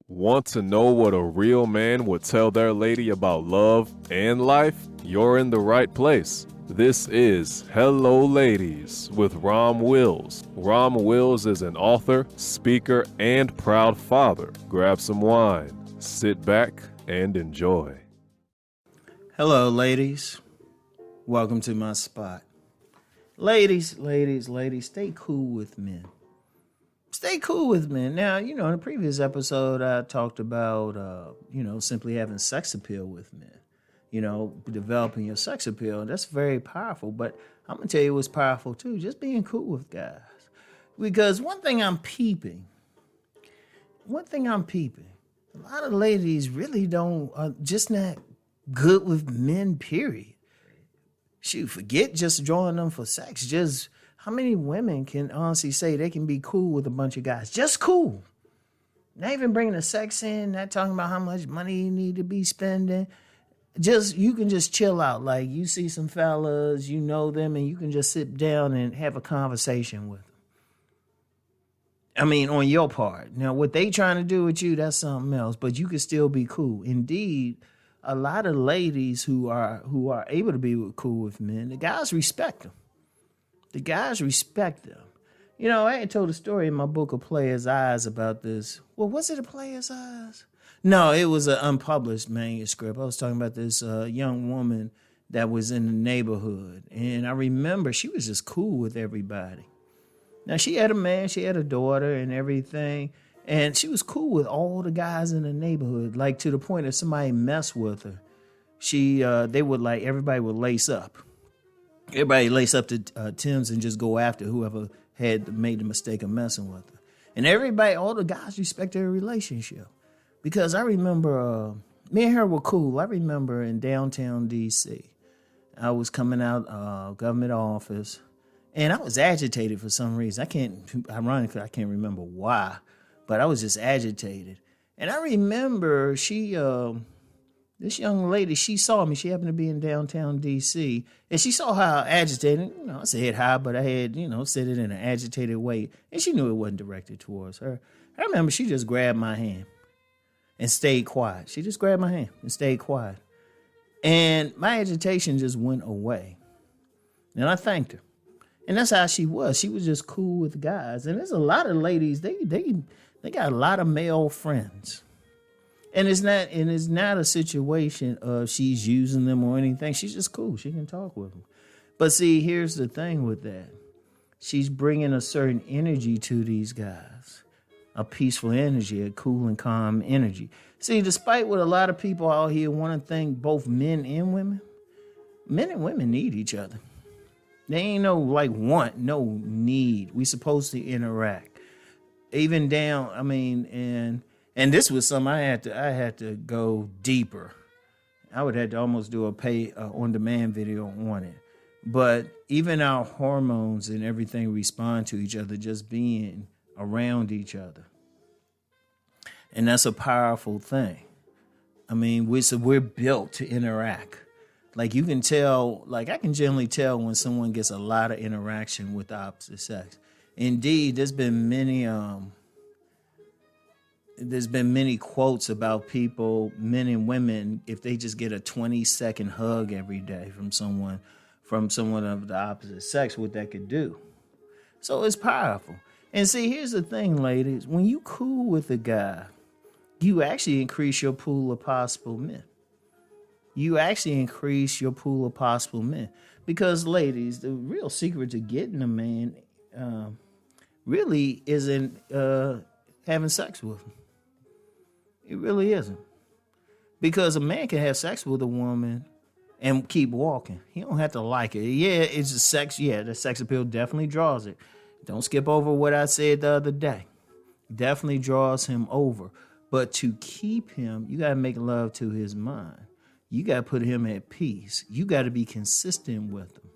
Want to know what a real man would tell their lady about love and life? You're in the right place. This is Hello Ladies with Rom Wills. Rom Wills is an author, speaker, and proud father. Grab some wine, sit back, and enjoy. Hello, ladies. Welcome to my spot. Ladies, stay cool with men. Stay cool with men. Now, in the previous episode, I talked about, simply having sex appeal with men. Developing your sex appeal. That's very powerful. But I'm going to tell you what's powerful, too. Just being cool with guys. Because one thing I'm peeping, a lot of ladies really are just not good with men, period. Shoot, forget just drawing them for sex. Just how many women can honestly say they can be cool with a bunch of guys? Just cool. Not even bringing the sex in, not talking about how much money you need to be spending. You can just chill out. Like you see some fellas, you know them, and you can just sit down and have a conversation with them. I mean, on your part. Now, what they trying to do with you, that's something else, but you can still be cool. Indeed, a lot of ladies who are able to be cool with men, the guys respect them. I had told a story in my book, A Player's Eyes, about this. Well, was it A Player's Eyes? No, it was an unpublished manuscript. I was talking about this young woman that was in the neighborhood. And I remember she was just cool with everybody. Now, she had a man, she had a daughter and everything. And she was cool with all the guys in the neighborhood, like to the point if somebody messed with her, everybody would lace up. Everybody lace up to Tim's and just go after whoever had made the mistake of messing with her. And all the guys respected her relationship. Because I remember, me and her were cool. I remember in downtown D.C., I was coming out government office, and I was agitated for some reason. Ironically, I can't remember why, but I was just agitated. And I remember this young lady, she saw me. She happened to be in downtown D.C., and she saw how agitated, I said hi, but I had, said it in an agitated way, and she knew it wasn't directed towards her. I remember she just grabbed my hand and stayed quiet. She just grabbed my hand and stayed quiet. And my agitation just went away. And I thanked her. And that's how she was. She was just cool with guys. And there's a lot of ladies, they got a lot of male friends. And it's not a situation of she's using them or anything. She's just cool. She can talk with them. But see, here's the thing with that. She's bringing a certain energy to these guys. A peaceful energy, a cool and calm energy. See, despite what a lot of people out here want to think, both men and women need each other. They ain't no want, no need. We supposed to interact. Even down, and this was something I had to go deeper. I would have to almost do a pay on-demand video on it. But even our hormones and everything respond to each other, just being around each other. And that's a powerful thing. We're built to interact. Like you can tell, I can generally tell when someone gets a lot of interaction with the opposite sex. Indeed, there's been many quotes about people, men and women, if they just get a 20-second hug every day from someone of the opposite sex, what that could do. So it's powerful. And see, here's the thing, ladies. When you cool with a guy, you actually increase your pool of possible men. Because, ladies, the real secret to getting a man really isn't having sex with him. It really isn't. Because a man can have sex with a woman and keep walking. He don't have to like it. Yeah, it's a sex. Yeah, the sex appeal definitely draws it. Don't skip over what I said the other day. Definitely draws him over. But to keep him, you got to make love to his mind. You got to put him at peace. You got to be consistent with him.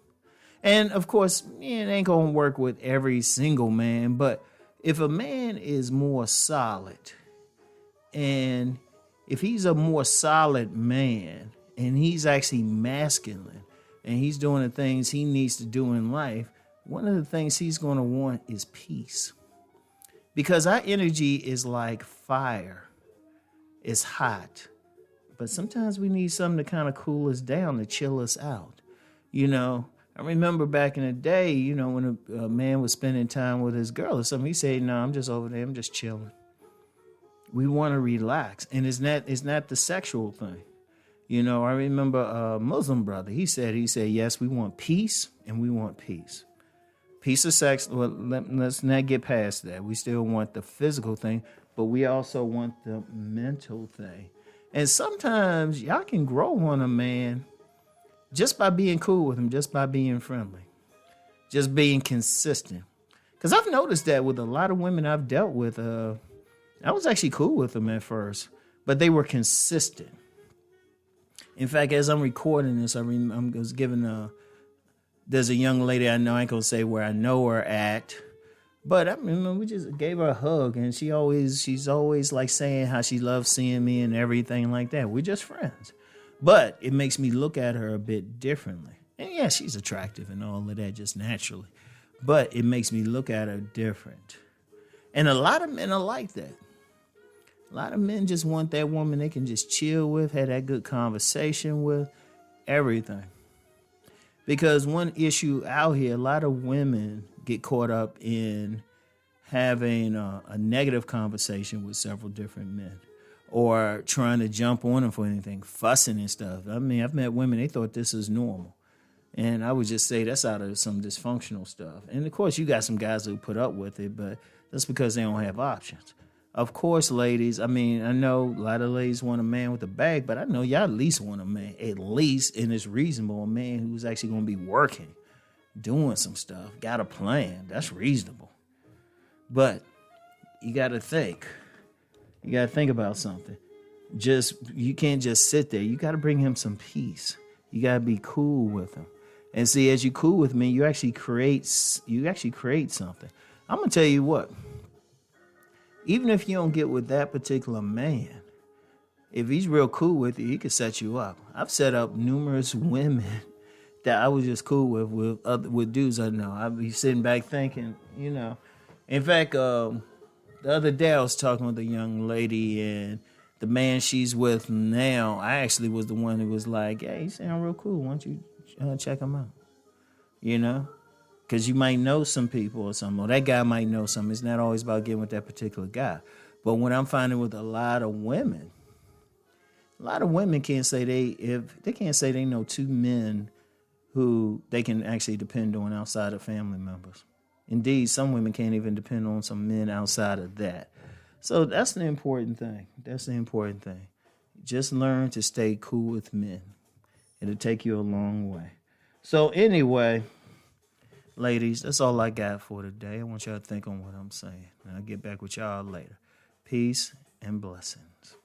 And, of course, it ain't going to work with every single man. But if a man is more solid, and if he's a more solid man, and he's actually masculine, and he's doing the things he needs to do in life, one of the things he's going to want is peace. Because our energy is like fire. It's hot. But sometimes we need something to kind of cool us down, to chill us out. You know, I remember back in the day, you know, when a man was spending time with his girl or something, he said, no, I'm just over there, I'm just chilling. We want to relax. And it's not the sexual thing. You know, I remember a Muslim brother, he said, yes, we want peace and we want peace. Peace of sex, well, let's not get past that. We still want the physical thing, but we also want the mental thing. And sometimes y'all can grow on a man just by being cool with him, just by being friendly, just being consistent. Because I've noticed that with a lot of women I've dealt with, I was actually cool with them at first, but they were consistent. In fact, as I'm recording this, I was given there's a young lady I know, I ain't gonna say where I know her at, but I remember we just gave her a hug, and she's always like saying how she loves seeing me and everything like that. We're just friends. But it makes me look at her a bit differently. And yeah, she's attractive and all of that just naturally. But it makes me look at her different. And a lot of men are like that. A lot of men just want that woman they can just chill with, have that good conversation with, everything. Because one issue out here, a lot of women get caught up in having a negative conversation with several different men, or trying to jump on them for anything, fussing and stuff. I mean, I've met women, they thought this is normal. And I would just say that's out of some dysfunctional stuff. And of course, you got some guys who put up with it, but that's because they don't have options. Of course, ladies, I mean, I know a lot of ladies want a man with a bag, but I know y'all at least want a man, at least, and it's reasonable, a man who's actually going to be working, doing some stuff, got a plan. That's reasonable. But you got to think. You got to think about something. You can't just sit there. You got to bring him some peace. You got to be cool with him. And see, as you cool with me, you actually create something. I'm going to tell you what. Even if you don't get with that particular man, if he's real cool with you, he can set you up. I've set up numerous women that I was just cool with dudes I know. I'd be sitting back thinking, you know. In fact, the other day I was talking with a young lady, and the man she's with now, I actually was the one who was like, hey, he sound real cool. Why don't you check him out? You know? Because you might know some people or something, or that guy might know something. It's not always about getting with that particular guy. But what I'm finding with a lot of women can't say they know two men who they can actually depend on outside of family members. Indeed, some women can't even depend on some men outside of that. So that's the important thing. Just learn to stay cool with men. It'll take you a long way. So anyway, ladies, that's all I got for today. I want y'all to think on what I'm saying. And I'll get back with y'all later. Peace and blessings.